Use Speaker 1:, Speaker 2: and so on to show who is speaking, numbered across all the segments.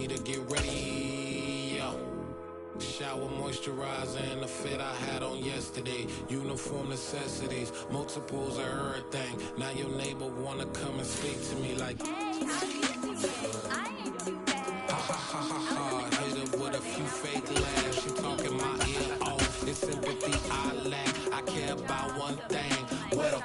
Speaker 1: me to get ready. Yo. Shower moisturizer and the fit I had on yesterday. Uniform necessities, multiples of everything. Now your neighbor wanna come and speak to me like,
Speaker 2: hey, how do you do that? I ain't do that.
Speaker 1: Ha ha ha ha ha. Hit her with a few fake laughs. She talking my ear off. It's sympathy I lack. I care about one thing. What up?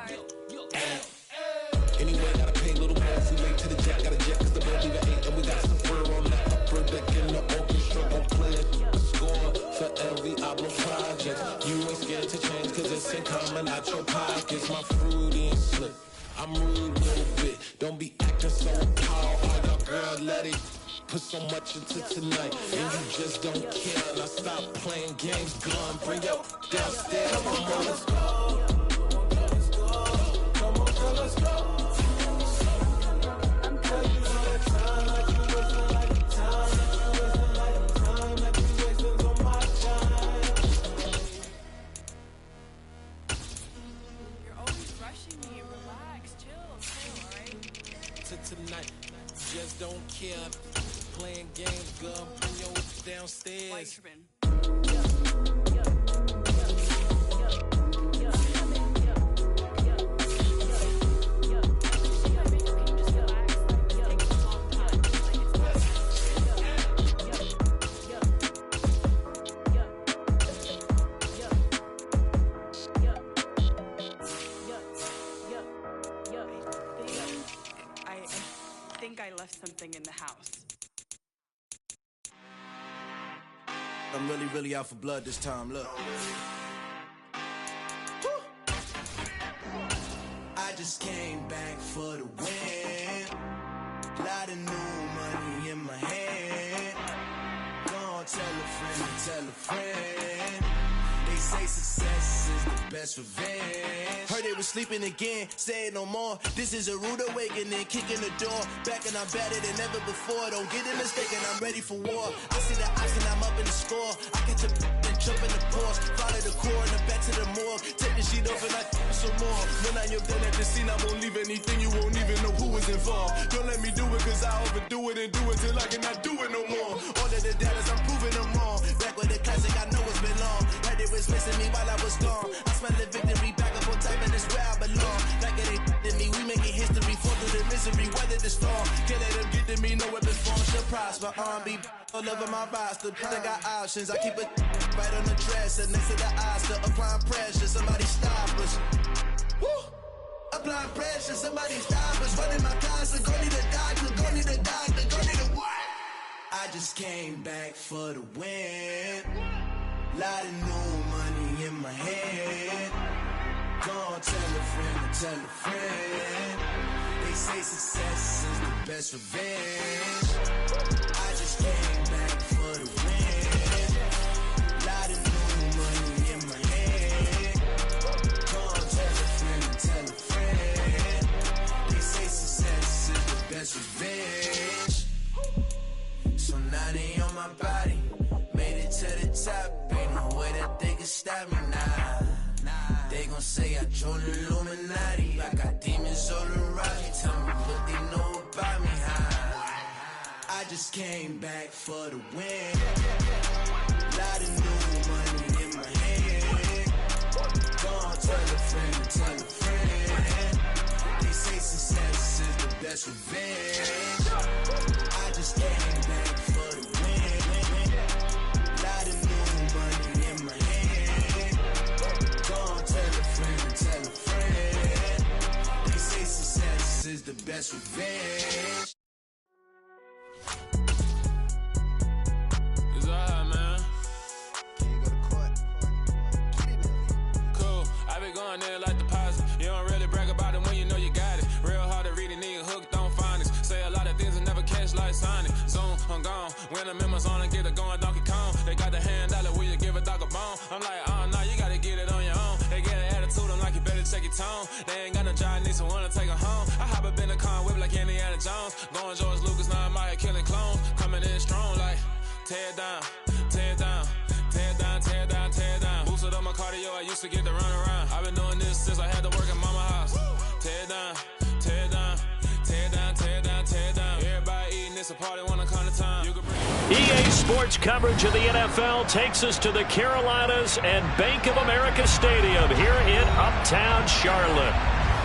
Speaker 1: Anyway, gotta pay a little more. If we late to the jack, gotta jet, cause the boat even ate. And we got some fur on that upper deck in the orchestra. Gon' play it. Score for every album project. You ain't scared to change, cause it's in common out your pockets. My fruity and slick. I'm rude a little bit. Don't be acting so tall. All y'all girl, let it. Put so much into tonight, and you just don't care. Now stop playing games, gun. Bring your downstairs. Come on, let's go. Come on, girl, let's go. Tonight, just don't care. Playing games, girl. Bring your downstairs.
Speaker 3: I left something in the house.
Speaker 4: I'm really out for blood this time, look. I just came back for the win. Lot of new money in my hand. Gonna tell a friend. They say success is the best revenge. Heard they was sleeping again, say it no more. This is a rude awakening, kicking the door. Back and I'm better than ever before. Don't get it mistaken, I'm ready for war. I see the option, I'm up in the score. I catch a and jump in the Porsche. Follow the core and the back to the morgue. Take the sheet off and I some more. When I am done at the scene, I won't leave anything. You won't even know who was involved. Don't let me do it, cause I overdo it and do it till I cannot do it no more. All of the doubters, I'm proving them wrong. Back with the classic, I know it's been long. Heard it was missing me while I was gone. I smell the victory, back up on time, and it's where I belong. Like it ain't to me, we making history. Fall through the misery, weather the storm. Can't let them get to me, no weapons form. Should prosper, R&B all over my roster. I got options, I keep it right on the dresser. Next to the Oscar, applying pressure. Somebody stop us. Woo! Applying pressure, somebody stop us. Running my closet, go need a doctor, go need a doctor, go need a what? I just came back for the win. Lot of new money in my hand. Gonna tell a friend. They say success is the best revenge. I just came back for the win. Lot of new money in my hand. Gonna tell a friend. They say success is the best revenge. So now they on my body. Made it to the top. Ain't no way that they can stop me now. They gon' say I joined the Illuminati. I got demons all around me. Tell me what they know about me, huh? I just came back for the win. Lot of new money in my hand. Gonna tell a friend. They say success is the best revenge. I just came back for the win. Lot of new money in my hand. Gonna tell a friend. They say success is the best revenge.
Speaker 1: It's alright, man.
Speaker 4: Can you go to court?
Speaker 1: Cool, I be going there like deposit. You don't really brag about it when you know you got it. Real hard to read a nigga hooked on finance. Say a lot of things and never catch like Sonic. Zone, I'm gone. When I'm in my zone, I get it going Donkey Kong. They got the hand dollar, will you give a dog a bone? I'm like, oh no, you gotta get it on your own. They get an attitude, I'm like, you better check your tone. They ain't got no job, need someone to take her home. I hop up in the car, whip like Indiana Jones. Going George Lucas, now I'm out here killing clones. Coming in strong like, tear down, tear down, tear down, tear down, tear down. Boosted up my cardio, I used to get to run around. I've been doing this since I had to work at mama house. Tear down, tear down, tear down, tear down, tear down. Everybody eating, it's a party, wanna come come to time.
Speaker 5: EA Sports coverage of the NFL takes us to the Carolinas and Bank of America Stadium here in Uptown Charlotte.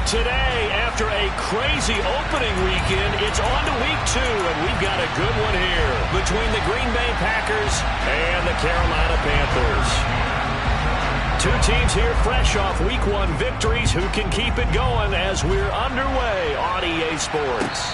Speaker 5: Today, after a crazy opening weekend, it's on to week 2, and we've got a good one here between the Green Bay Packers and the Carolina Panthers. Two teams here fresh off week 1 victories who can keep it going as we're underway on EA Sports.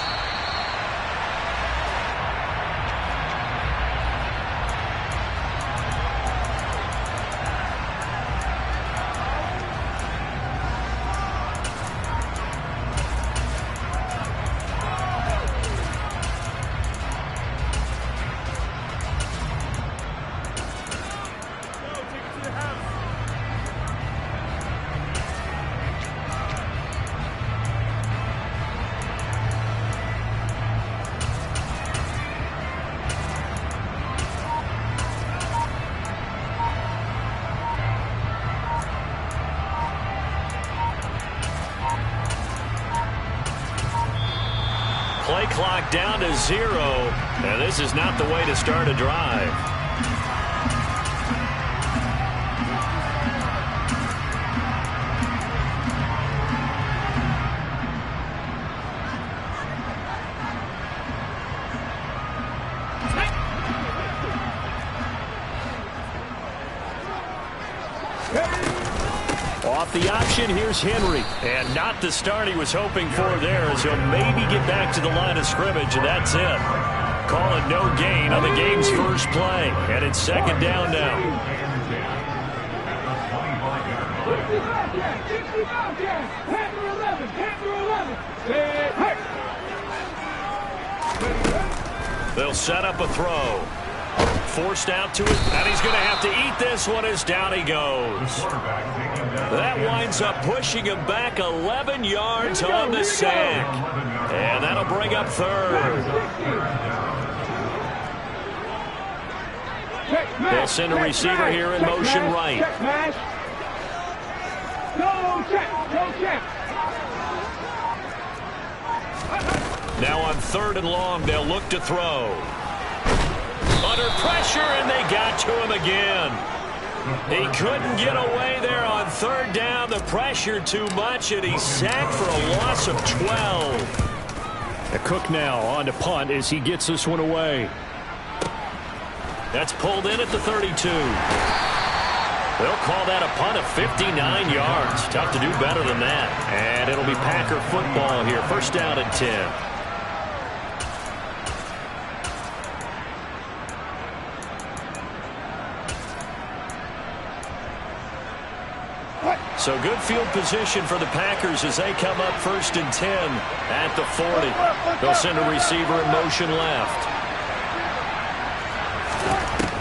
Speaker 5: Play clock down to 0, and this is not the way to start a drive. Off the option, here's Henry. And not the start he was hoping for there, as he'll maybe get back to the line of scrimmage, and that's it. Call it no gain on the game's first play. And it's second down now. They'll set up a throw. Forced out to it, and he's going to have to eat this one as down he goes. That winds up pushing him back 11 yards on the sack. And that'll bring up third. They'll send a receiver here in motion right. Now on 3rd and long, they'll look to throw. Under pressure, and they got to him again. He couldn't get away there on 3rd down. The pressure too much, and he's sacked for a loss of 12. The Cook now on to punt as he gets this one away. That's pulled in at the 32. They'll call that a punt of 59 yards. Tough to do better than that. And it'll be Packer football here. First down and 10. So good field position for the Packers as they come up 1st and 10 at the 40. They'll send a receiver in motion left.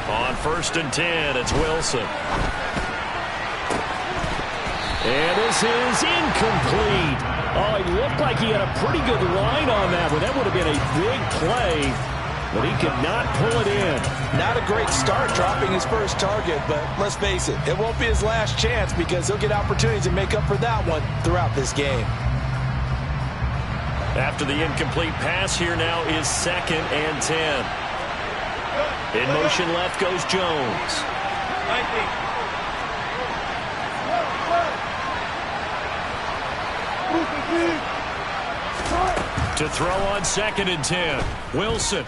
Speaker 5: On 1st and 10, it's Wilson. And this is incomplete. Oh, he looked like he had a pretty good line on that one. That would have been a big play, but he could not pull it in.
Speaker 6: Not a great start dropping his first target, but let's face it, it won't be his last chance because he'll get opportunities to make up for that one throughout this game.
Speaker 5: After the incomplete pass, here now is 2nd and 10. In motion left goes Jones. To throw on 2nd and 10. Wilson.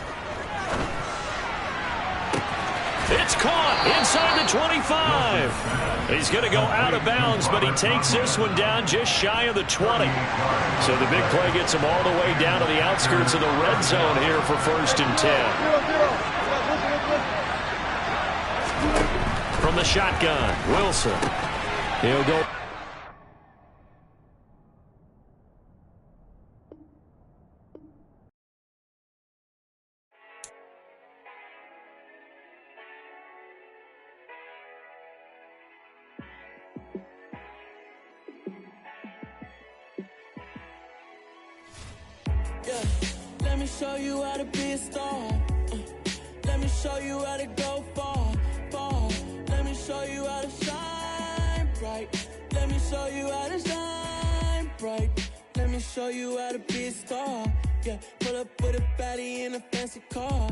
Speaker 5: It's caught inside the 25. He's going to go out of bounds, but he takes this one down just shy of the 20. So the big play gets him all the way down to the outskirts of the red zone here for 1st and 10. From the shotgun, Wilson. He'll go.
Speaker 7: Let me show you how to be a star. Let me show you how to go far, far. Let me show you how to shine bright. Let me show you how to shine bright. Let me show you how to be a star. Yeah, pull up with a baddie in a fancy car.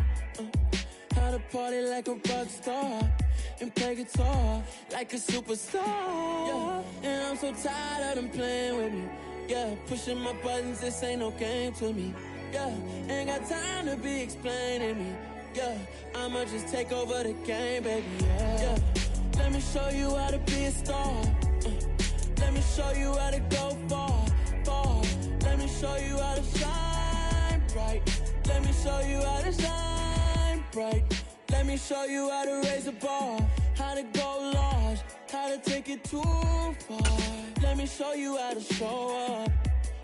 Speaker 7: How to party like a rock star and play guitar like a superstar. Yeah, and I'm so tired of them playing with me. Yeah, pushing my buttons, this ain't no game to me. Yeah, ain't got time to be explaining me. Yeah, I'ma just take over the game, baby. Yeah, let me show you how to be a star. Let me show you how to go far, far. Let me show you how to shine bright. Let me show you how to shine bright. Let me show you how to raise a bar, how to go large, how to take it too far. Let me show you how to show up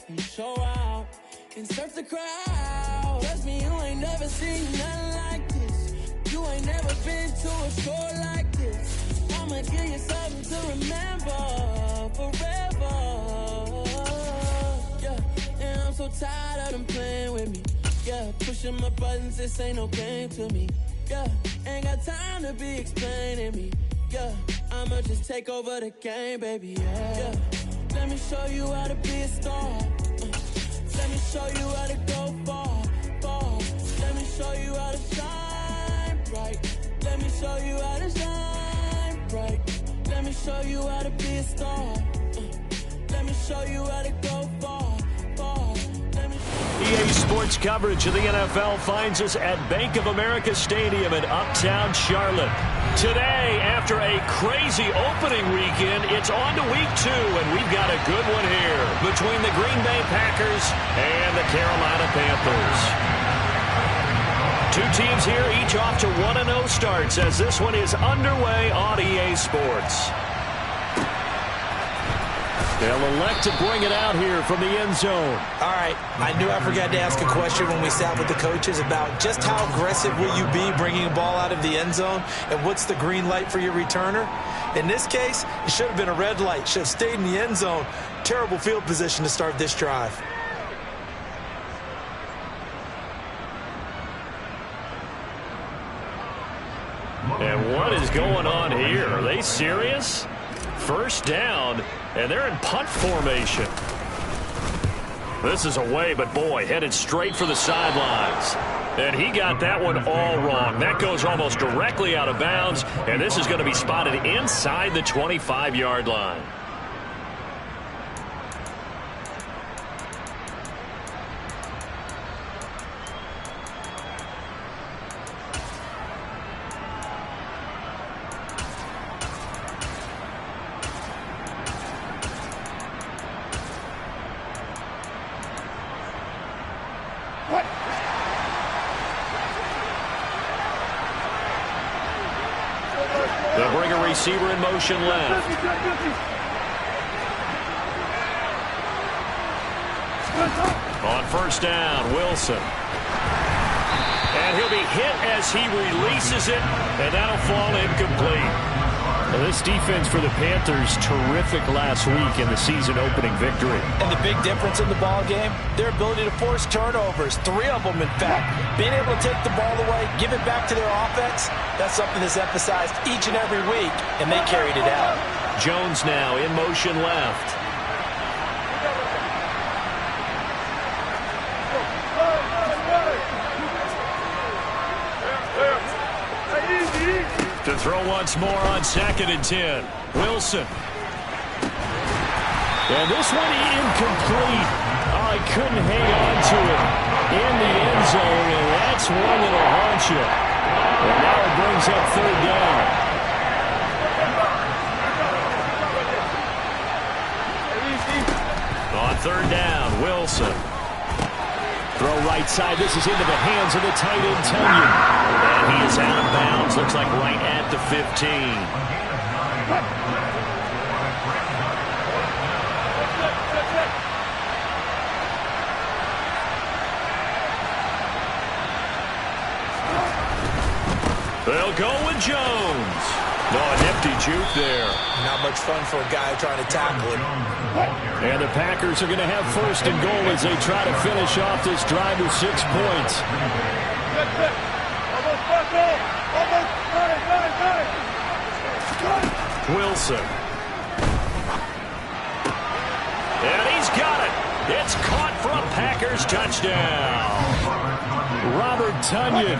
Speaker 7: and show out and surf the crowd. Trust me, you ain't never seen nothing like this. You ain't never been to a show like this. I'ma give you something to remember forever. Yeah, and I'm so tired of them playing with me. Yeah, pushing my buttons, this ain't no game to me. Yeah, ain't got time to be explaining me. Yeah, I'ma just take over the game, baby. Yeah, let me show you how to be a star. Let me show you how to go far, far. Let me show you how to shine bright. Let me show you how to shine bright. Let me show you how to be a star. Let me show you how to go far, far.
Speaker 5: EA Sports coverage of the NFL finds us at Bank of America Stadium in Uptown Charlotte. Today, after a crazy opening weekend, it's on to week 2, and we've got a good one here between the Green Bay Packers and the Carolina Panthers. Two teams here, each off to 1-0 starts as this one is underway on EA Sports. They'll elect to bring it out here from the end zone.
Speaker 6: All right, I knew I forgot to ask a question when we sat with the coaches about just how aggressive will you be bringing a ball out of the end zone, and what's the green light for your returner? In this case, it should have been a red light. Should have stayed in the end zone. Terrible field position to start this drive.
Speaker 5: And what is going on here? Are they serious? First down, and they're in punt formation. This is away, but boy, headed straight for the sidelines. And he got that one all wrong. That goes almost directly out of bounds, and this is going to be spotted inside the 25-yard line. They'll bring a receiver in motion left. On first down, Wilson. And he'll be hit as he releases it, and that'll fall incomplete. Well, this defense for the Panthers, terrific last week in the season-opening victory.
Speaker 6: And the big difference in the ball game, their ability to force turnovers, 3 of them, in fact. Being able to take the ball away, give it back to their offense, that's something that's emphasized each and every week, and they carried it out.
Speaker 5: Jones now in motion left. To throw once more on 2nd and 10. Wilson. And this one incomplete. Oh, he couldn't hang on to it in the end zone, and that's one that'll haunt you. And now it brings up 3rd down. On 3rd down, Wilson. Throw right side. This is into the hands of the tight end, Tonyan. And he is out of bounds. Looks like right at the 15. They'll go with Jones. No, a nifty juke there.
Speaker 6: Not much fun for a guy trying to tackle him.
Speaker 5: And the Packers are going to have 1st and goal as they try to finish off this drive with 6 points. Wilson. And he's got it. It's caught for a Packers touchdown. Robert Tonyan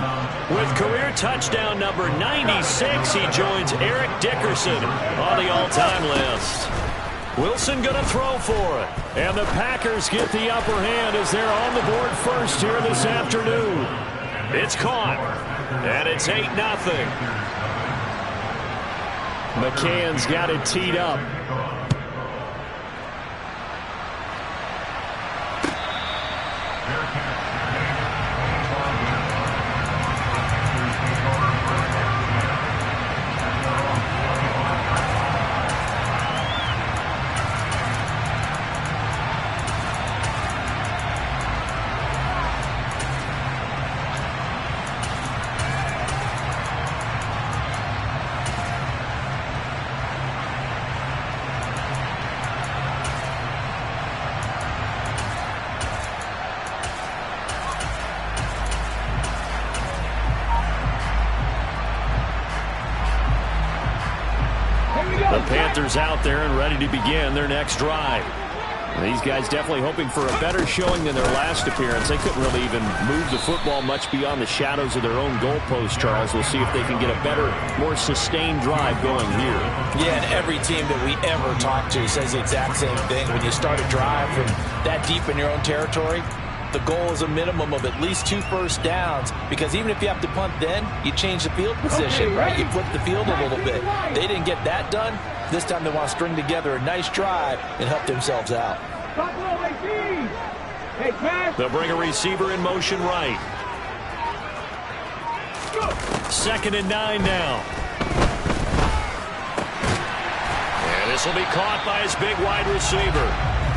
Speaker 5: with career touchdown number 96. He joins Eric Dickerson on the all-time list. Wilson going to throw for it. And the Packers get the upper hand as they're on the board first here this afternoon. It's caught. And it's 8-0. McCann's got it teed up. The Panthers out there and ready to begin their next drive. These guys definitely hoping for a better showing than their last appearance. They couldn't really even move the football much beyond the shadows of their own goalpost, Charles. We'll see if they can get a better, more sustained drive going here.
Speaker 6: Yeah, and every team that we ever talk to says the exact same thing. When you start a drive from that deep in your own territory, the goal is a minimum of at least 2 first downs, because even if you have to punt then, you change the field position, right? You flip the field a little bit. They didn't get that done. This time they want to string together a nice drive and help themselves out.
Speaker 5: They'll bring a receiver in motion right. 2nd and 9 now. And this will be caught by his big wide receiver.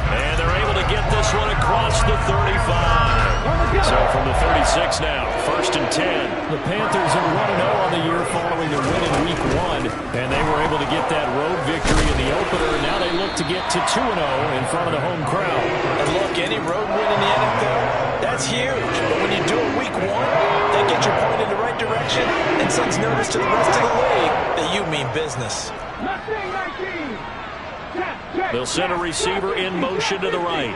Speaker 5: And they're able to get this one across the 35. So from the 36 now, 1st and 10. The Panthers are 1-0 on the year following their win in Week 1. And they were able to get that road victory in the opener. And now they look to get to 2-0 in front of the home crowd.
Speaker 6: And look, any road win in the NFL, that's huge. But when you do it Week 1, that gets your point in the right direction and sends notice to the rest of the league that you mean business.
Speaker 5: They'll send a receiver in motion to the right.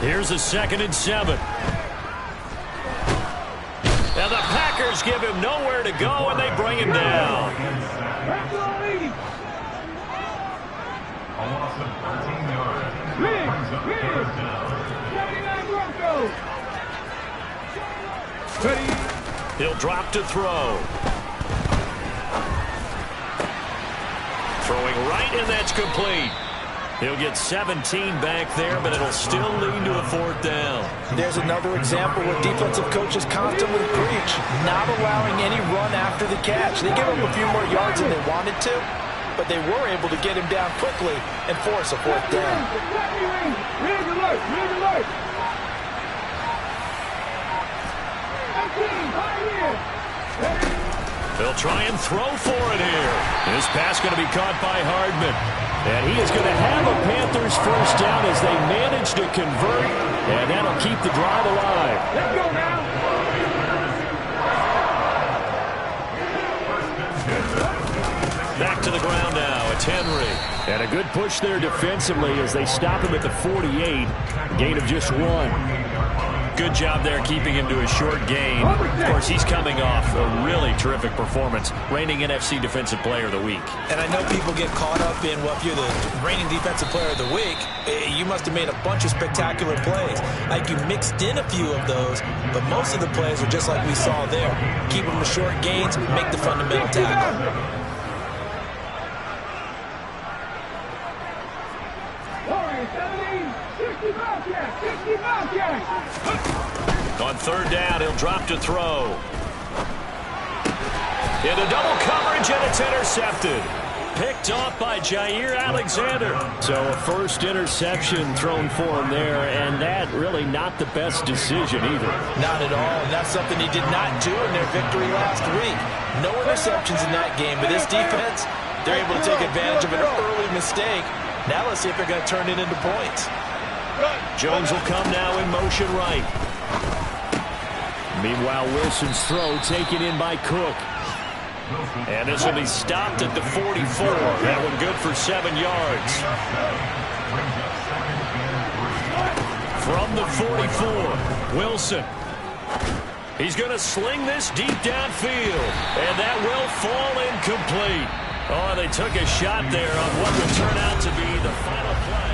Speaker 5: Here's a 2nd and 7. Now the Packers give him nowhere to go, and they bring him down. He'll drop to throw. Throwing right, and that's complete. He'll get 17 back there, but it'll still lead to a 4th down.
Speaker 6: There's another example where defensive coaches constantly preach, not allowing any run after the catch. They gave him a few more yards than they wanted to, but they were able to get him down quickly and force a 4th down.
Speaker 5: They'll try and throw for it here. This pass going to be caught by Hardman. And he is going to have a Panthers 1st down as they manage to convert. And that'll keep the drive alive. Let's go now. Back to the ground now. It's Henry. And a good push there defensively as they stop him at the 48. Gain of just 1. Good job there keeping him to a short gain. Of course, he's coming off a really terrific performance, reigning NFC Defensive Player of the Week.
Speaker 6: And I know people get caught up in, well, if you're the reigning Defensive Player of the Week, you must have made a bunch of spectacular plays. Like you mixed in a few of those, but most of the plays are just like we saw there. Keep them to short gains, make the fundamental tackle.
Speaker 5: On 3rd down, he'll drop to throw. Into double coverage, and it's intercepted. Picked off by Jair Alexander. So a 1st interception thrown for him there, and that really not the best decision either.
Speaker 6: Not at all, and that's something he did not do in their victory last week. No interceptions in that game, but this defense, they're able to take advantage of an early mistake. Now let's see if they're going to turn it into points.
Speaker 5: Jones will come now in motion right. Meanwhile, Wilson's throw taken in by Cook. And this will be stopped at the 44. That one good for 7 yards. From the 44, Wilson. He's going to sling this deep downfield, and that will fall incomplete. Oh, they took a shot there on what would turn out to be the final play.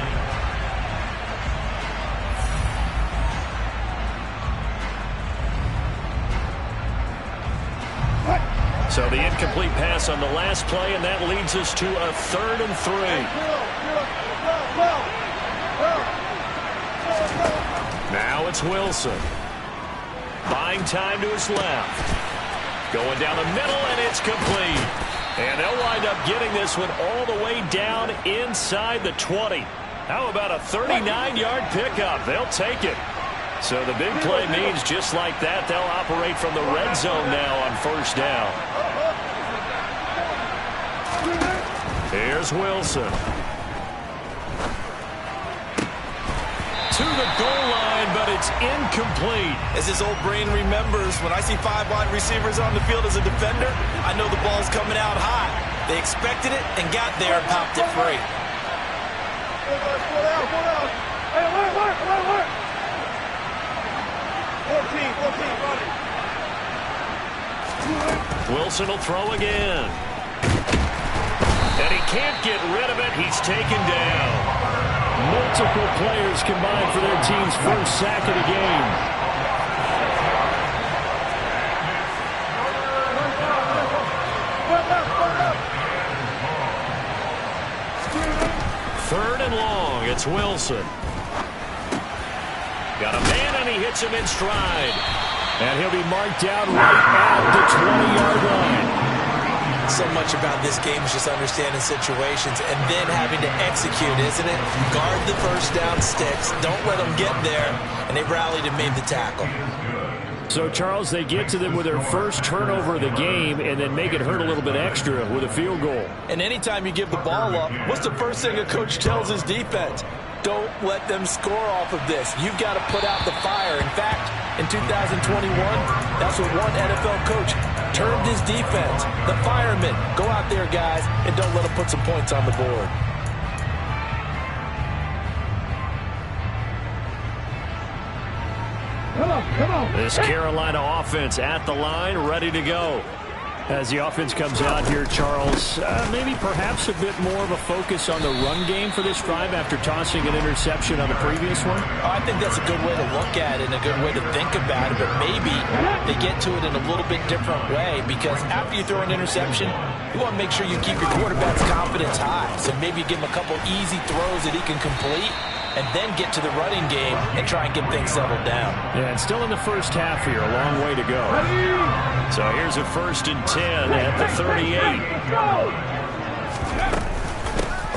Speaker 5: So the incomplete pass on the last play, and that leads us to a 3rd and 3. Now it's Wilson. Buying time to his left. Going down the middle, and it's complete. And they'll wind up getting this one all the way down inside the 20. How about a 39-yard pickup? They'll take it. So the big play means just like that, they'll operate from the red zone now on 1st down. Here's Wilson. To the goal line, but it's incomplete.
Speaker 6: As his old brain remembers, when I see 5 wide receivers on the field as a defender, I know the ball's coming out high. They expected it and got there and popped it free.
Speaker 5: Wilson will throw again. And he can't get rid of it. He's taken down.
Speaker 8: Multiple players combined for their team's first sack of the game.
Speaker 5: Third and long. It's Wilson. Got a man, and he hits him in stride.
Speaker 8: And he'll be marked down right at the 20-yard line.
Speaker 6: So much about this game is just understanding situations and then having to execute, isn't it? Guard the first down sticks. Don't let them get there. And they rallied and made the tackle.
Speaker 8: So, Charles, they get to them with their first turnover of the game and then make it hurt a little bit extra with a field goal.
Speaker 6: And anytime you give the ball up, what's the first thing a coach tells his defense? Don't let them score off of this. You've got to put out the fire. In fact, in 2021, that's what one NFL coach termed his defense. The firemen. Go out there, guys, and don't let them put some points on the board.
Speaker 8: Come on.
Speaker 5: This Carolina offense at the line, ready to go.
Speaker 8: As the offense comes out here, Charles, maybe perhaps a bit more of a focus on the run game for this drive after tossing an interception on the previous one?
Speaker 6: I think that's a good way to look at it and a good way to think about it, but maybe they get to it in a little bit different way because after you throw an interception, you want to make sure you keep your quarterback's confidence high. So maybe you give him a couple easy throws that he can complete and then get to the running game and try and get things settled down.
Speaker 8: Yeah, and still in the first half here, a long way to go.
Speaker 5: So here's a 1st and 10 at the 38.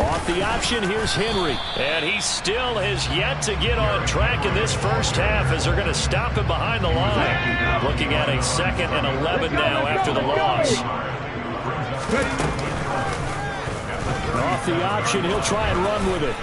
Speaker 5: Off the option, here's Henry. And he still has yet to get on track in this first half as they're going to stop him behind the line. Looking at a 2nd and 11 now after the loss.
Speaker 8: Off the option, he'll try and run with it.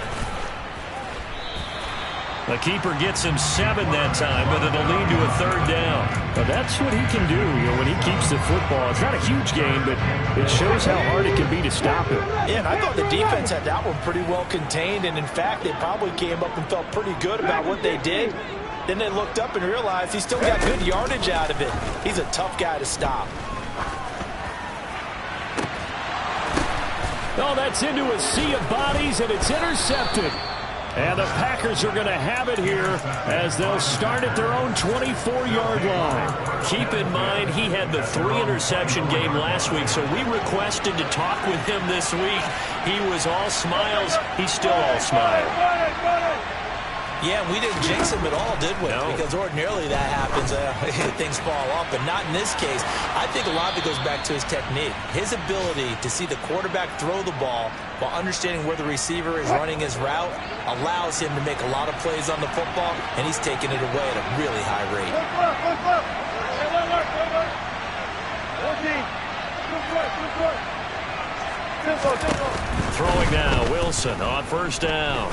Speaker 5: The keeper gets him 7 that time, but it'll lead to a 3rd down.
Speaker 8: But that's what he can do when he keeps the football. It's not a huge game, but it shows how hard it can be to stop him.
Speaker 6: Yeah, and I thought the defense had that one pretty well contained, and in fact, they probably came up and felt pretty good about what they did. Then they looked up and realized he still got good yardage out of it. He's a tough guy to stop.
Speaker 8: Oh, that's into a sea of bodies, and it's intercepted.
Speaker 5: And the Packers are going to have it here as they'll start at their own 24-yard line. Keep in mind, he had the 3-interception game last week, so we requested to talk with him this week. He was all smiles. He's still all smiles.
Speaker 6: Yeah, we didn't jinx him at all, did we?
Speaker 5: No.
Speaker 6: Because ordinarily that happens, things fall off, but not in this case. I think a lot of it goes back to his technique. His ability to see the quarterback throw the ball while understanding where the receiver is running his route allows him to make a lot of plays on the football, and he's taking it away at a really high rate.
Speaker 5: Throwing now, Wilson on 1st down.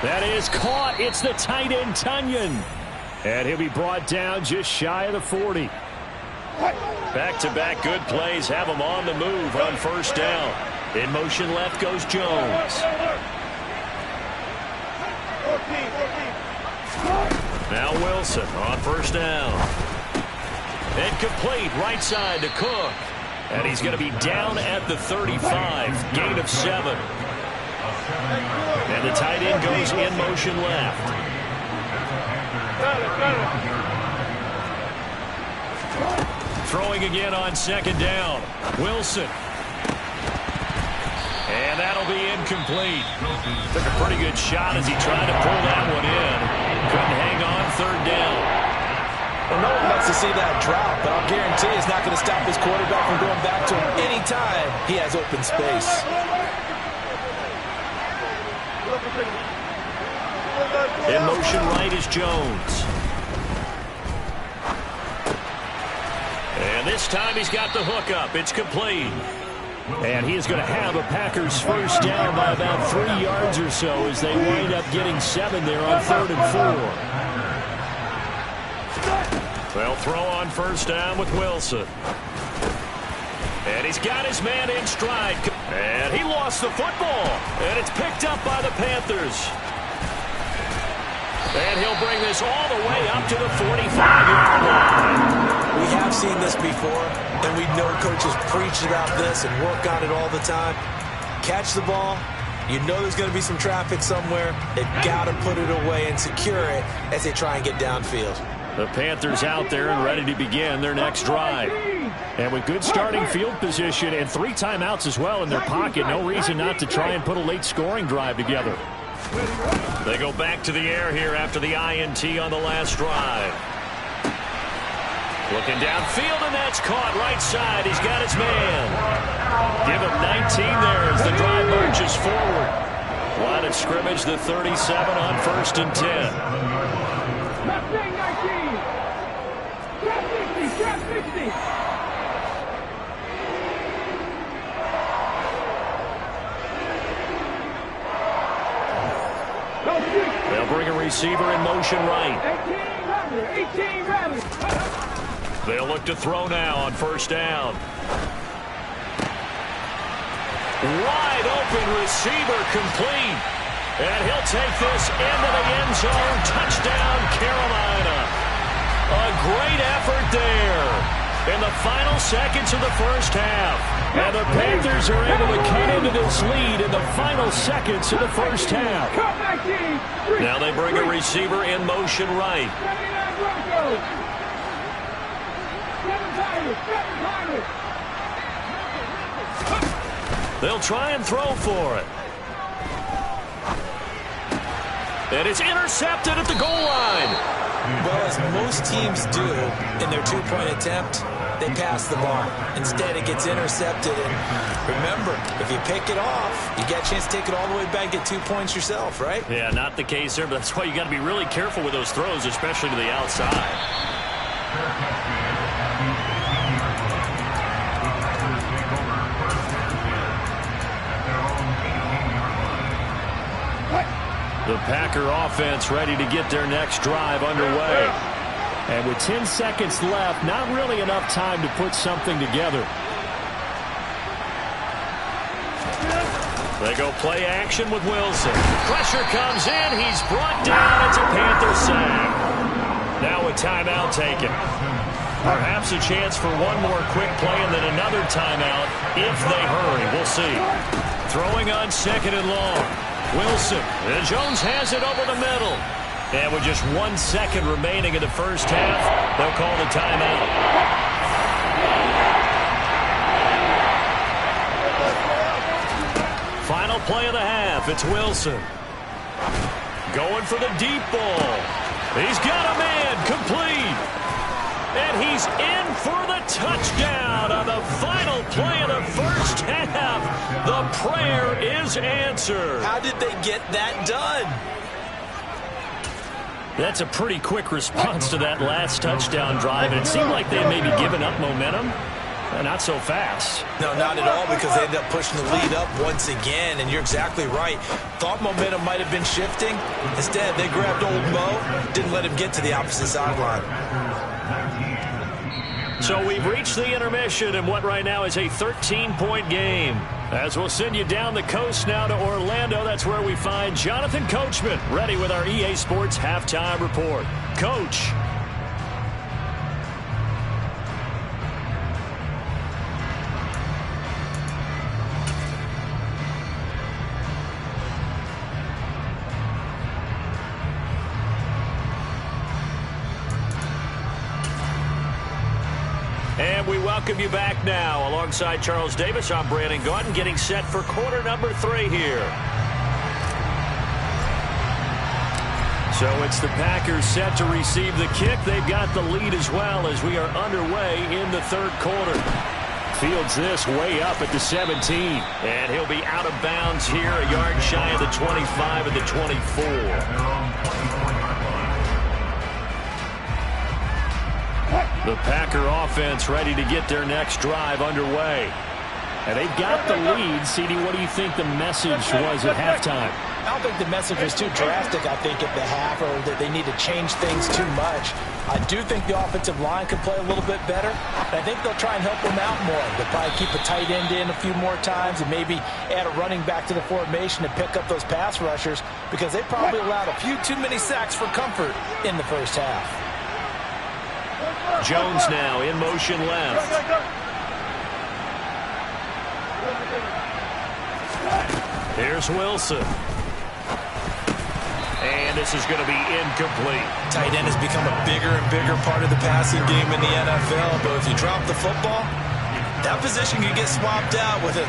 Speaker 8: That is caught. It's the tight end, Tunyon. And he'll be brought down just shy of the 40.
Speaker 5: Back-to-back good plays have them on the move on first down. In motion left goes Jones. Now Wilson on first down. Incomplete, right side to Cook. And he's going to be down at the 35, gain of 7. And the tight end goes in motion left. Throwing again on second down. Wilson. And that'll be incomplete. Took a pretty good shot as he tried to pull that one in. Couldn't hang on third down.
Speaker 6: Well, no one wants to see that drop, but I'll guarantee it's not going to stop his quarterback from going back to him anytime he has open space.
Speaker 5: In motion right is Jones. And this time he's got the hook up. It's complete. And he is going to have a Packers first down by about 3 yards or so as they wind up getting 7 there on 3rd and 4. They'll throw on first down with Wilson. And he's got his man in stride. And he lost the football. And it's picked up by the Panthers. And he'll bring this all the way up to the 45-yard line.
Speaker 6: We have seen this before, and we know coaches preach about this and work on it all the time. Catch the ball. You know there's going to be some traffic somewhere. They've got to put it away and secure it as they try and get downfield.
Speaker 5: The Panthers out there and ready to begin their next drive. And with good starting field position and 3 timeouts as well in their pocket, no reason not to try and put a late scoring drive together. They go back to the air here after the INT on the last drive. Looking downfield, and that's caught right side. He's got his man. Give him 19 there as the drive marches forward. Line of scrimmage, the 37 on 1st and 10. They'll bring a receiver in motion right. They'll look to throw now on first down. Wide open receiver complete. And he'll take this into the end zone. Touchdown, Carolina. A great effort there in the final seconds of the first half. And the Panthers are able to cut into this lead in the final seconds of the first half. Now they bring a receiver in motion right. They'll try and throw for it. And it's intercepted at the goal line.
Speaker 6: Well, as most teams do in their 2-point attempt, they pass the ball. Instead, it gets intercepted. And remember, if you pick it off, you get a chance to take it all the way back and get 2 points yourself, right?
Speaker 5: Yeah, not the case there, but that's why you got to be really careful with those throws, especially to the outside. The Packer offense ready to get their next drive underway.
Speaker 8: And with 10 seconds left, not really enough time to put something together.
Speaker 5: They go play action with Wilson. Pressure comes in. He's brought down. It's a Panther sack. Now a timeout taken. Perhaps a chance for one more quick play and then another timeout if they hurry. We'll see. Throwing on 2nd and long. Wilson. And Jones has it over the middle. And with just 1 second remaining in the first half, they'll call the timeout. Final play of the half. It's Wilson. Going for the deep ball. He's got a man complete. And he's in for the touchdown on the final play of the first half. The prayer is answered.
Speaker 6: How did they get that done?
Speaker 5: That's a pretty quick response to that last touchdown drive. And it seemed like they had maybe given up momentum. Not so fast.
Speaker 6: No, not at all, because they ended up pushing the lead up once again, and you're exactly right. Thought momentum might have been shifting. Instead, they grabbed old Mo, didn't let him get to the opposite sideline.
Speaker 5: So we've reached the intermission in what right now is a 13-point game. As we'll send you down the coast now to Orlando, that's where we find Jonathan Coachman, ready with our EA Sports Halftime Report. Coach. And we welcome you back now. Alongside Charles Davis, I'm Brandon Gaudin, getting set for quarter number 3 here. So it's the Packers set to receive the kick. They've got the lead as well as we are underway in the third quarter. Fields this way up at the 17. And he'll be out of bounds here, a yard shy of the 25 and the 24. The Packer offense ready to get their next drive underway. And they've got the lead. CD, what do you think the message was at halftime?
Speaker 6: I don't think the message was too drastic, I think, at the half, or that they need to change things too much. I do think the offensive line could play a little bit better. And I think they'll try and help them out more. They'll probably keep a tight end in a few more times and maybe add a running back to the formation and pick up those pass rushers, because they probably allowed a few too many sacks for comfort in the first half.
Speaker 5: Jones now in motion left. Here's Wilson. And this is going to be incomplete.
Speaker 6: Tight end has become a bigger and bigger part of the passing game in the NFL, but if you drop the football, that position can get swapped out with a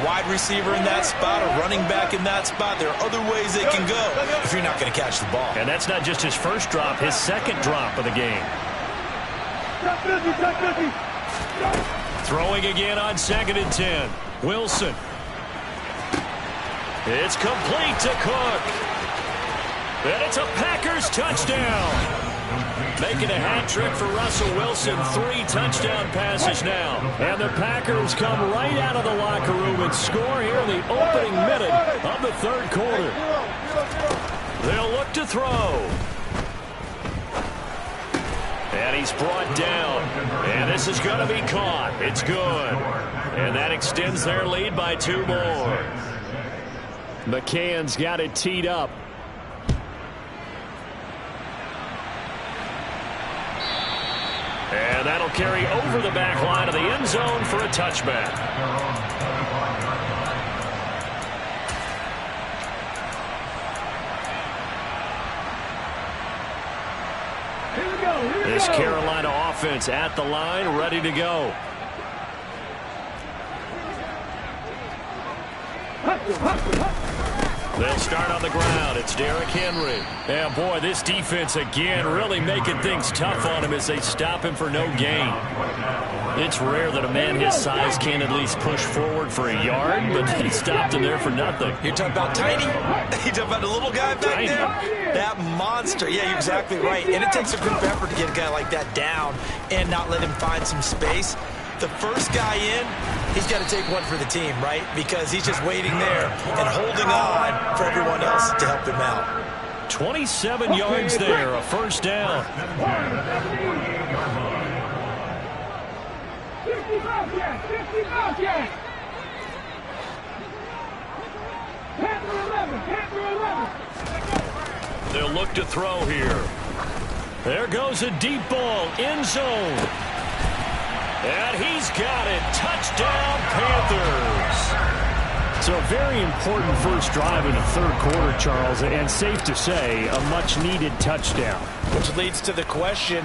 Speaker 6: wide receiver in that spot, a running back in that spot. There are other ways they can go if you're not going to catch the ball.
Speaker 5: And that's not just his first drop, his second drop of the game. Throwing again on 2nd and 10. Wilson. It's complete to Cook. And it's a Packers touchdown. Making a hat trick for Russell Wilson. 3 touchdown passes now. And the Packers come right out of the locker room and score here in the opening minute of the third quarter. They'll look to throw. And he's brought down. And this is going to be caught. It's good. And that extends their lead by 2 more. McCann's got it teed up. And that'll carry over the back line of the end zone for a touchback. This Carolina offense at the line, ready to go. They'll start on the ground. It's Derrick Henry. And boy, this defense again really making things tough on him as they stop him for no gain. It's rare that a man his size can at least push forward for a yard, but he stopped him there for nothing.
Speaker 6: You're talking about Tiny? You're talking about the little guy back there? That monster. Yeah, you're exactly right. And it takes a group effort to get a guy like that down and not let him find some space. The first guy in, he's got to take one for the team, right? Because he's just waiting there and holding on for everyone else to help him out.
Speaker 5: 27 yards there, a first down. They'll look to throw here. There goes a deep ball, end zone. And he's got it. Touchdown, Panthers. So a very important first drive in the third quarter, Charles, and safe to say, a much-needed touchdown.
Speaker 6: Which leads to the question,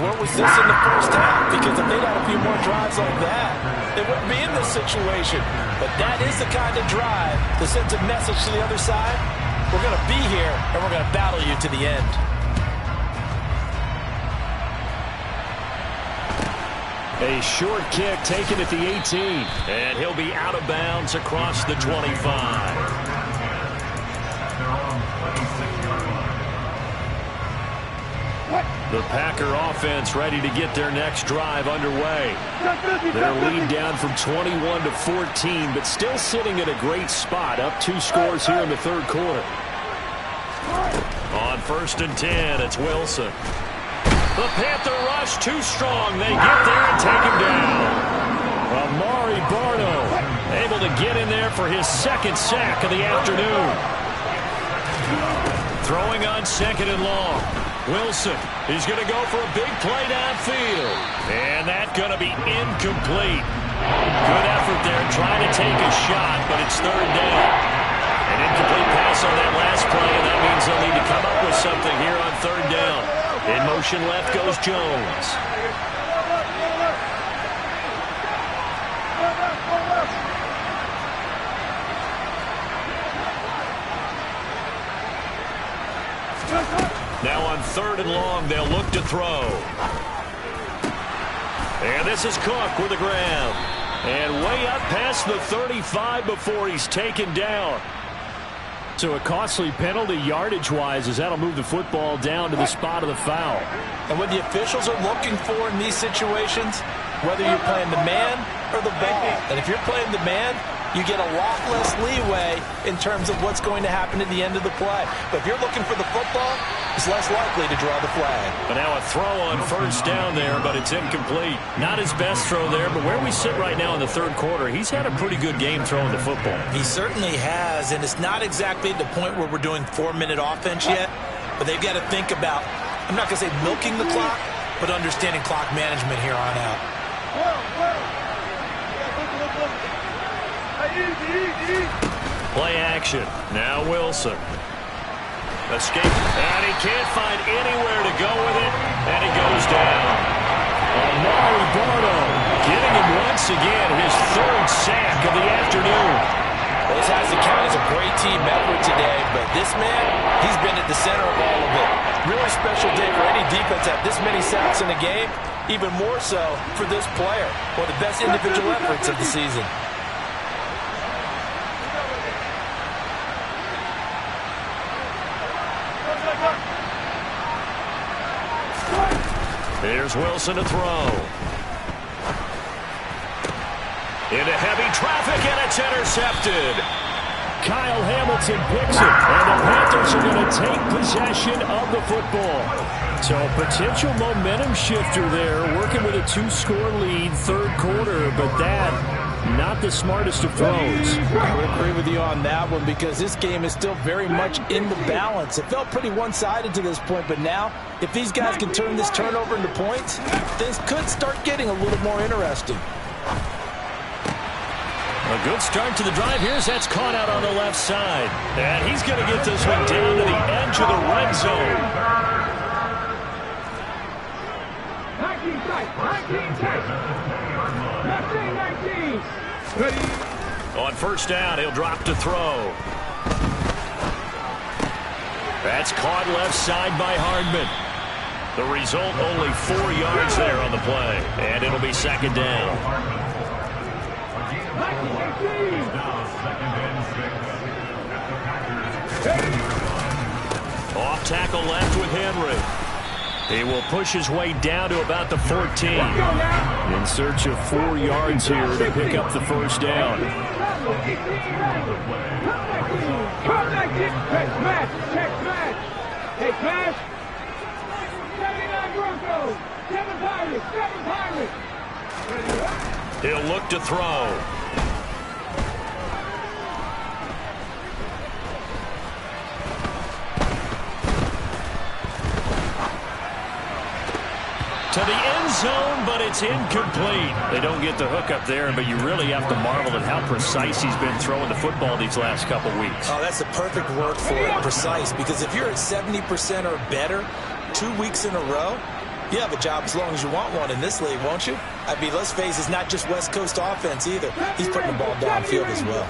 Speaker 6: what was this in the first half? Because if they'd had a few more drives like that, they wouldn't be in this situation. But that is the kind of drive that sends a message to the other side. We're going to be here, and we're going to battle you to the end.
Speaker 5: A short kick taken at the 18. And he'll be out of bounds across the 25. The Packer offense ready to get their next drive underway. Their lead down from 21 to 14, but still sitting at a great spot, up 2 scores here in the third quarter. On 1st and 10, it's Wilson. The Panther rush too strong. They get there and take him down. Amari Barno able to get in there for his second sack of the afternoon. Throwing on 2nd and long. Wilson, he's going to go for a big play downfield. And that's going to be incomplete. Good effort there trying to take a shot, but it's 3rd down. An incomplete pass on that last play, and that means they'll need to come up with something here on 3rd down. In motion left goes Jones. Now on 3rd and long, they'll look to throw. And this is Cook with a grab. And way up past the 35 before he's taken down.
Speaker 8: So a costly penalty yardage-wise as that'll move the football down to the spot of the foul.
Speaker 6: And what the officials are looking for in these situations, whether you're playing the man or the ball, and if you're playing the man, you get a lot less leeway in terms of what's going to happen at the end of the play. But if you're looking for the football, it's less likely to draw the flag.
Speaker 5: But now a throw on 1st down there, but it's incomplete. Not his best throw there, but where we sit right now in the 3rd quarter, he's had a pretty good game throwing the football.
Speaker 6: He certainly has, and it's not exactly the point where we're doing 4-minute offense yet, but they've got to think about, I'm not going to say milking the clock, but understanding clock management here on out.
Speaker 5: Play action. Now Wilson. Escape. And he can't find anywhere to go with it. And he goes down.
Speaker 8: Amari Barno
Speaker 5: getting him once again. His 3rd sack of the afternoon.
Speaker 6: This has to count as a great team effort today, but this man, he's been at the center of all of it. Really special day for any defense to have this many sacks in a game. Even more so for this player. One of the best individual efforts of the season.
Speaker 5: Here's Wilson to throw. Into heavy traffic, and it's intercepted.
Speaker 8: Kyle Hamilton picks it, and the Panthers are going to take possession of the football. So a potential momentum shifter there, working with a 2-score lead, 3rd quarter, but that not the smartest of throws.
Speaker 6: I would agree with you on that one because this game is still very much in the balance. It felt pretty one-sided to this point, but now if these guys can turn this turnover into points, things could start getting a little more interesting.
Speaker 5: A good start to the drive here as that's caught out on the left side. And he's going to get this one down to the edge of the red zone. On 1st down, he'll drop to throw. That's caught left side by Hardman. The result, only 4 yards there on the play. And it'll be 2nd down. Off tackle left with Henry. He will push his way down to about the 14.
Speaker 8: In search of 4 yards here to pick up the 1st down.
Speaker 5: He'll look to throw. To the end zone, but it's incomplete. They don't get the hook up there, but you really have to marvel at how precise he's been throwing the football these last couple weeks.
Speaker 6: Oh, that's the perfect word for it, precise, because if you're at 70% or better 2 weeks in a row, you have a job as long as you want one in this league, won't you? I mean, let's face it, it's not just West Coast offense either. He's putting the ball downfield as well.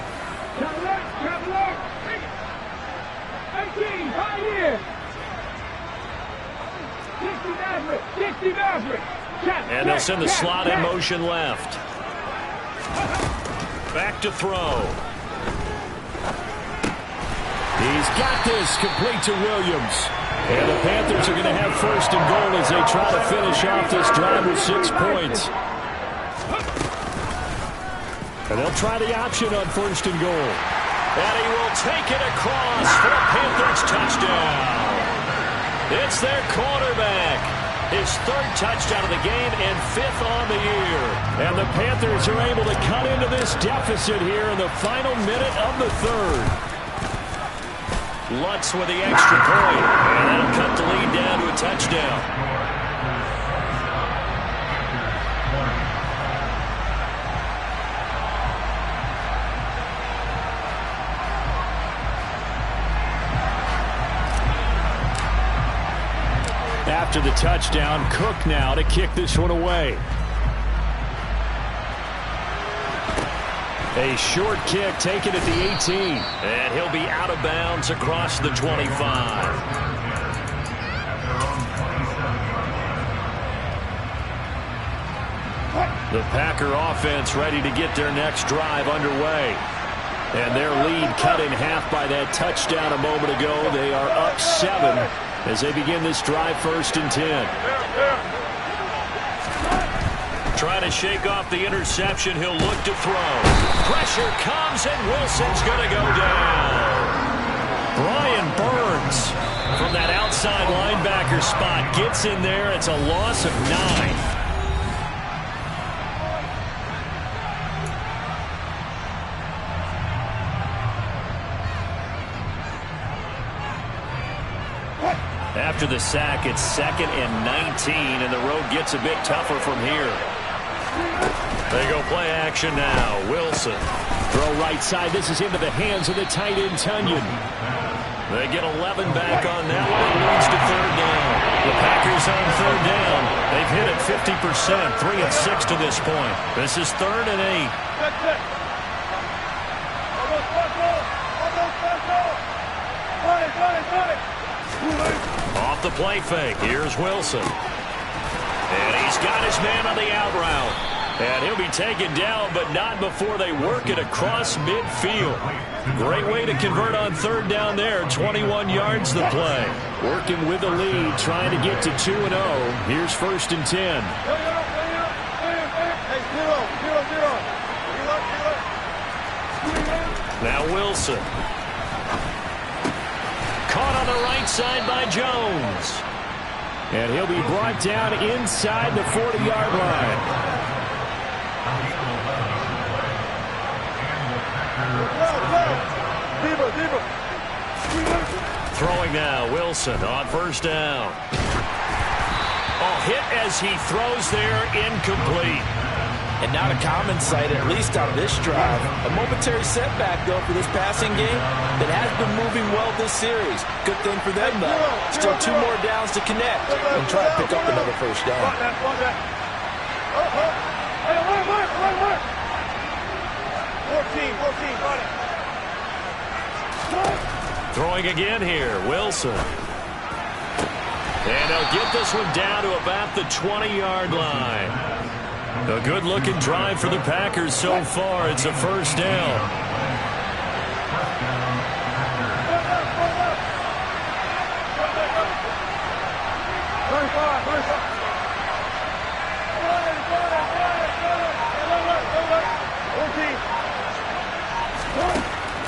Speaker 5: And they'll send the slot in motion left. Back to throw.
Speaker 8: He's got this complete to Williams. And the Panthers are going to have 1st and goal as they try to finish off this drive with 6 points. And they'll try the option on 1st and goal.
Speaker 5: And he will take it across for a Panthers touchdown. It's their quarterback.
Speaker 8: his 3rd touchdown of the game and 5th on the year. And the Panthers are able to cut into this deficit here in the final minute of the 3rd. Lutz with the extra point, and that'll cut the lead down to a touchdown. After the touchdown, Cook now to kick this one away. A short kick taken at the 18. And he'll be out of bounds across the 25. The Packer offense ready to get their next drive underway. And their lead cut in half by that touchdown a moment ago. They are up 7 as they begin this drive, 1st and 10. Trying to shake off the interception. He'll look to throw. Pressure comes, and Wilson's going to go down. Brian Burns from that outside linebacker spot gets in there. It's a loss of 9. After the sack, it's 2nd and 19, and the road gets a bit tougher from here. They go play action now. Wilson. Throw right side. This is into the hands of the tight end, Tunyon. They get 11 back on that one. It leads to 3rd down. The Packers on 3rd down. They've hit it 50%, 3 and 6 to this point. This is 3rd and 8. Off the play fake. Here's Wilson. And he's got his man on the out route. And he'll be taken down, but not before they work it across midfield. Great way to convert on 3rd down there. 21 yards the play. Working with the lead, trying to get to 2-0. Here's 1st and 10. Now Wilson. Caught on the right side by Jones. And he'll be brought down inside the 40-yard line. Throwing now, Wilson on 1st down. Oh, hit as he throws there, incomplete.
Speaker 6: And not a common sight, at least on this drive. A momentary setback, though, for this passing game that has been moving well this series. Good thing for them, though. Still 2 more downs to connect and try to pick up another 1st down.
Speaker 7: 14.
Speaker 8: Throwing again here, Wilson. And they'll get this one down to about the 20-yard line. A good-looking drive for the Packers so far. It's a 1st down.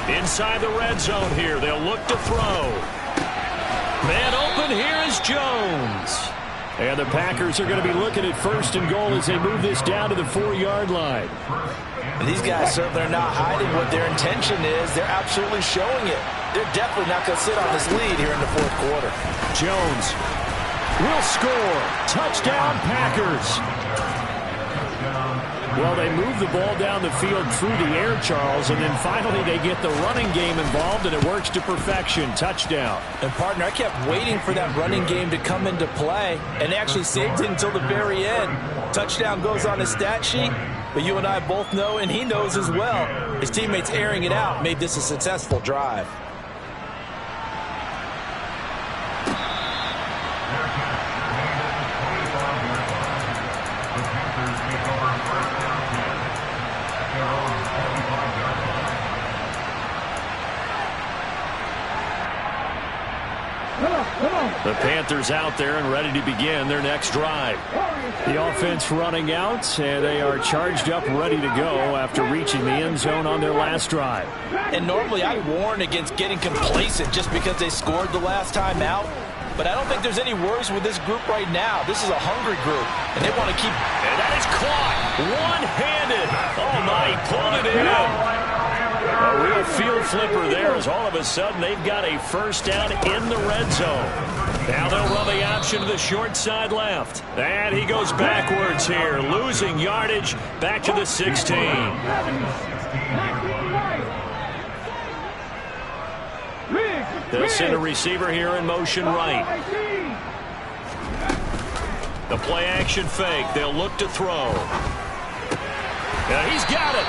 Speaker 8: Inside the red zone here. They'll look to throw. Man open here is Jones. And the Packers are going to be looking at 1st and goal as they move this down to the 4-yard line.
Speaker 6: And these guys certainly are not hiding what their intention is. They're absolutely showing it. They're definitely not going to sit on this lead here in the 4th quarter.
Speaker 8: Jones will score. Touchdown, Packers. Well, they move the ball down the field through the air, Charles, and then finally they get the running game involved, and it works to perfection. Touchdown.
Speaker 6: And, partner, I kept waiting for that running game to come into play, and they actually saved it until the very end. Touchdown goes on his stat sheet, but you and I both know, and he knows as well, his teammates airing it out made this a successful drive.
Speaker 8: The Panthers out there and ready to begin their next drive. The offense running out, and they are charged up, ready to go after reaching the end zone on their last drive.
Speaker 6: And normally I warn against getting complacent just because they scored the last time out. but I don't think there's any worries with this group right now. This is a hungry group, and they want to keep...
Speaker 5: And that is caught one-handed. Oh, my, he pulled it in. A real field flipper there as all of a sudden they've got a first down in the red zone. Now they'll run the option to the short side left. And he goes backwards here, losing yardage back to the 16. They'll send a receiver here in motion right. The play action fake. They'll look to throw. And he's got it.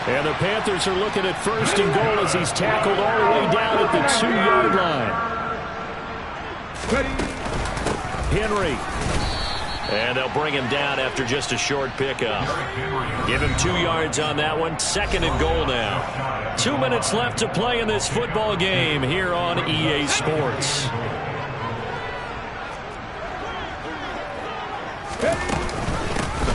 Speaker 5: And the Panthers are looking at first and goal as he's tackled all the way down at the 2-yard line. Henry. And they'll bring him down after just a short pickup. Give him 2 yards on that one. Second and goal now. 2 minutes left to play in this football game here on EA Sports.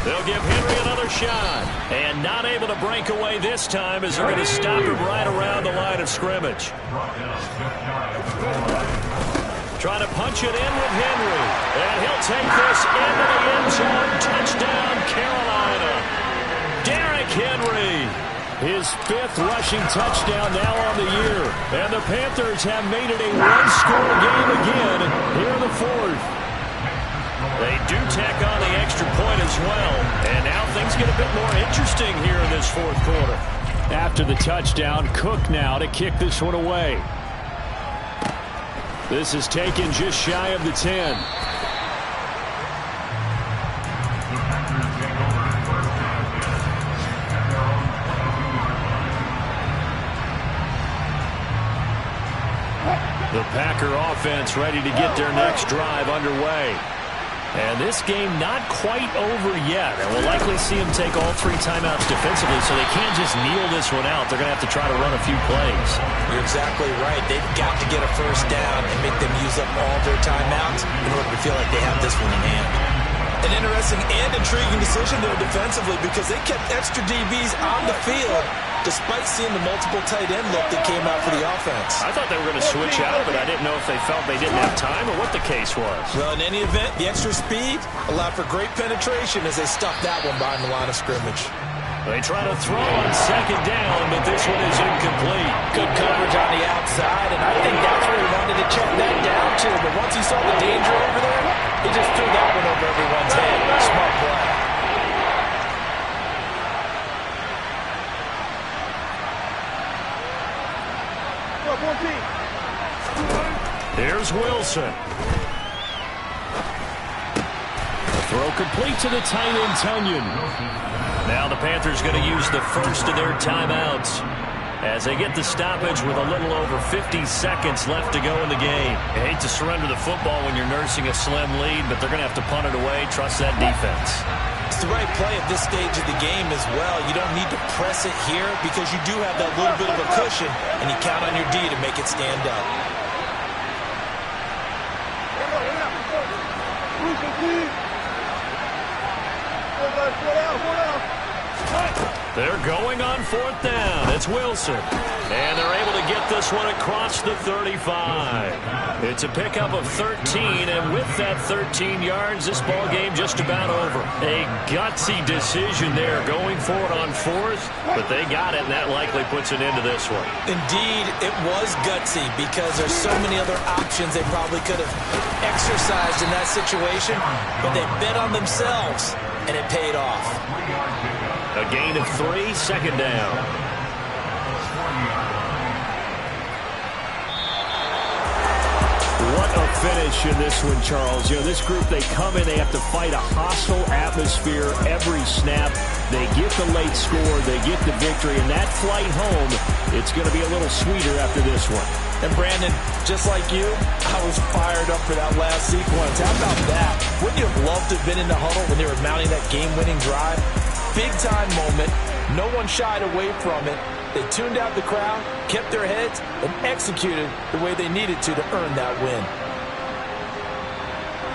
Speaker 5: They'll give Henry another shot. And not able to break away this time as they're going to stop him right around the line of scrimmage. Trying to punch it in with Henry. And he'll take this into the end zone. Touchdown, Carolina. Derrick Henry. His 5th rushing touchdown now on the year. And the Panthers have made it a one-score game again here in the 4th. They do tack on the extra point as well. And now things get a bit more interesting here in this 4th quarter.
Speaker 8: After the touchdown, Cook now to kick this one away. This is taken just shy of the 10. The Packer offense ready to get their next drive underway. And this game not quite over yet. And we'll likely see them take all 3 timeouts defensively, so they can't just kneel this one out. They're going to have to try to run a few plays.
Speaker 6: You're exactly right. They've got to get a first down and make them use up all their timeouts in order to feel like they have this one in hand. An interesting and intriguing decision there defensively because they kept extra DBs on the field despite seeing the multiple tight end look that came out for the offense.
Speaker 5: I thought they were going to switch out, but I didn't know if they felt they didn't have time or what the case was.
Speaker 6: Well, in any event, the extra speed allowed for great penetration as they stuffed that one behind the line of scrimmage.
Speaker 5: They try to throw on second down, but this one is incomplete.
Speaker 6: Good coverage on the outside, and I think that's where he wanted to check that down to. But once he saw the danger over there, he just threw that one over everyone's head. Smart play.
Speaker 5: Here's Wilson.
Speaker 8: Throw complete to the tight end, Tunyon.
Speaker 5: Now the Panthers going to use the first of their timeouts as they get the stoppage with a little over 50 seconds left to go in the game. You hate to surrender the football when you're nursing a slim lead, but they're going to have to punt it away. Trust that defense.
Speaker 6: It's the right play at this stage of the game as well. You don't need to press it here because you do have that little bit of a cushion, and you count on your D to make it stand up.
Speaker 5: They're going on 4th down. It's Wilson. And they're able to get this one across the 35. It's a pickup of 13, and with that 13 yards, this ball game just about over. A gutsy decision there going for it on 4th, but they got it, and that likely puts an end to this one.
Speaker 6: Indeed, it was gutsy because there's so many other options they probably could have exercised in that situation, but they bet on themselves, and it paid off.
Speaker 5: A gain of 3, second down.
Speaker 8: What a finish in this one, Charles. You know, this group, they come in, they have to fight a hostile atmosphere every snap. They get the late score, they get the victory, and that flight home, it's going to be a little sweeter after this one.
Speaker 6: And Brandon, just like you, I was fired up for that last sequence. How about that? Wouldn't you have loved to have been in the huddle when they were mounting that game-winning drive? Big-time moment. No one shied away from it. They tuned out the crowd, kept their heads, and executed the way they needed to earn that win.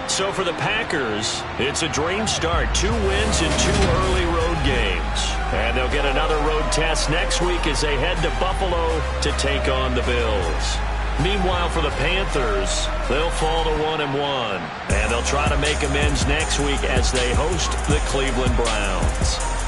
Speaker 5: So for the Packers, it's a dream start. 2 wins in 2 early road games. And they'll get another road test next week as they head to Buffalo to take on the Bills. Meanwhile, for the Panthers, they'll fall to 1-1. And they'll try to make amends next week as they host the Cleveland Browns.